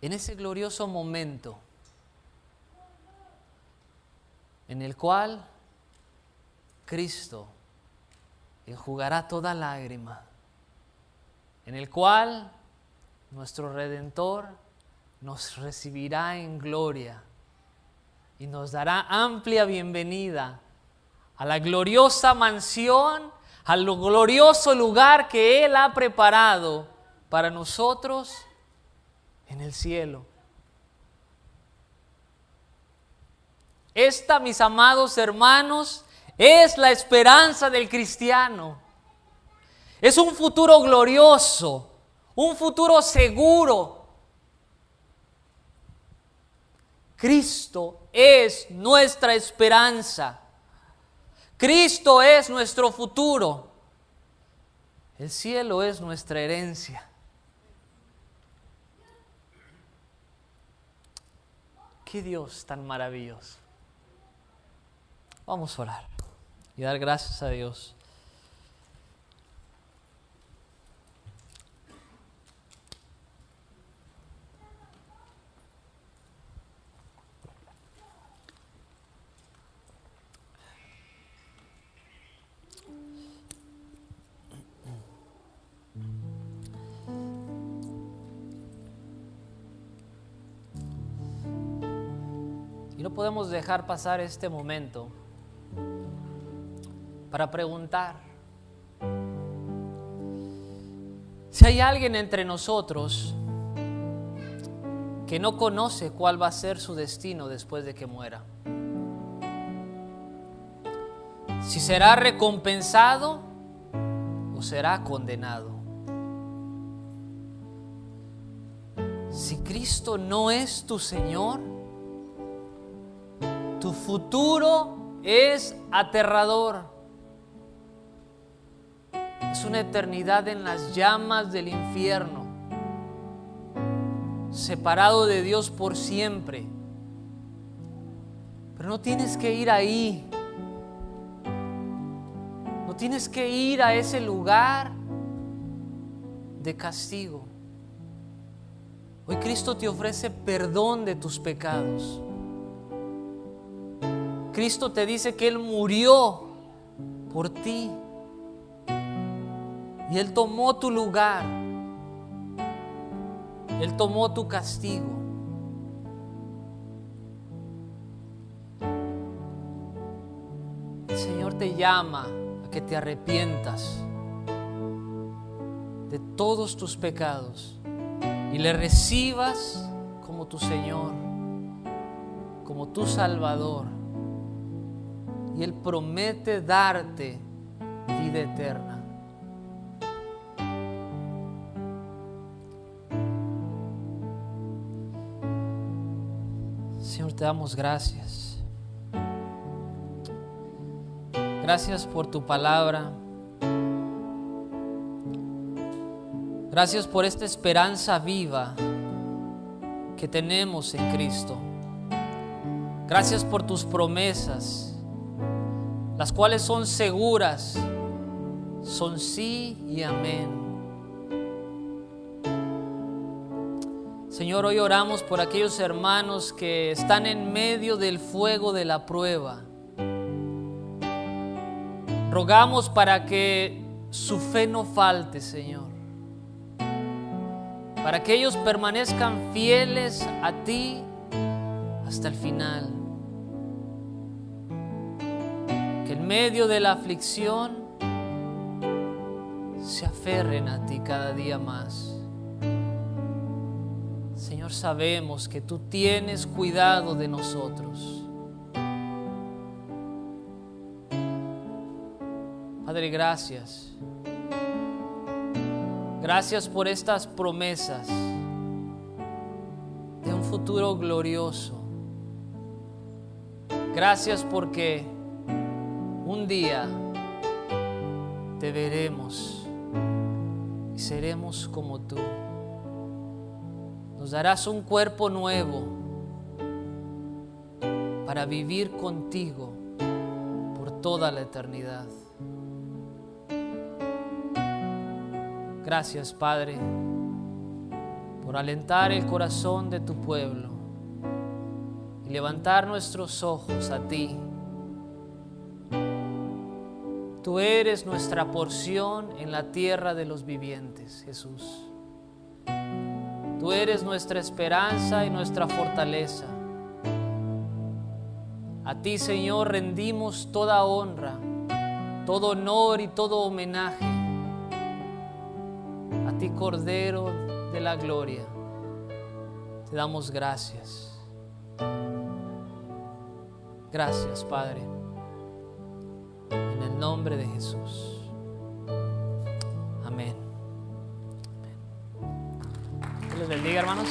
[SPEAKER 1] en ese glorioso momento en el cual Cristo enjugará toda lágrima, en el cual nuestro Redentor nos recibirá en gloria y nos dará amplia bienvenida a la gloriosa mansión, al glorioso lugar que Él ha preparado para nosotros en el cielo. Esta, mis amados hermanos, es la esperanza del cristiano. Es un futuro glorioso, un futuro seguro. Cristo es nuestra esperanza. Cristo es nuestro futuro. El cielo es nuestra herencia. ¡Qué Dios tan maravilloso! Vamos a orar y dar gracias a Dios. Y no podemos dejar pasar este momento para preguntar. Si hay alguien entre nosotros que no conoce cuál va a ser su destino después de que muera, si será recompensado o será condenado. Si Cristo no es tu Señor, tu futuro es aterrador. Es una eternidad en las llamas del infierno, separado de Dios por siempre. Pero no tienes que ir ahí. No tienes que ir a ese lugar de castigo. Hoy Cristo te ofrece perdón de tus pecados. Cristo te dice que Él murió por ti. Y Él tomó tu lugar. Él tomó tu castigo. El Señor te llama a que te arrepientas de todos tus pecados y le recibas como tu Señor, como tu Salvador. Y Él promete darte vida eterna. Señor, te damos gracias. Gracias por tu palabra. Gracias por esta esperanza viva que tenemos en Cristo. Gracias por tus promesas, las cuales son seguras, son sí y amén. Señor, hoy oramos por aquellos hermanos que están en medio del fuego de la prueba. Rogamos para que su fe no falte, Señor. Para que ellos permanezcan fieles a ti hasta el final. Que en medio de la aflicción se aferren a ti cada día más. Señor, sabemos que tú tienes cuidado de nosotros. Padre, gracias. Gracias por estas promesas de un futuro glorioso. Gracias porque un día te veremos y seremos como tú. Nos darás un cuerpo nuevo para vivir contigo por toda la eternidad. Gracias, Padre, por alentar el corazón de tu pueblo y levantar nuestros ojos a ti. Tú eres nuestra porción en la tierra de los vivientes, Jesús. Tú eres nuestra esperanza y nuestra fortaleza. A ti, Señor, rendimos toda honra, todo honor y todo homenaje. A ti, Cordero de la Gloria, te damos gracias. Gracias, Padre. En el nombre de Jesús. Amén. Dios les bendiga, hermanos.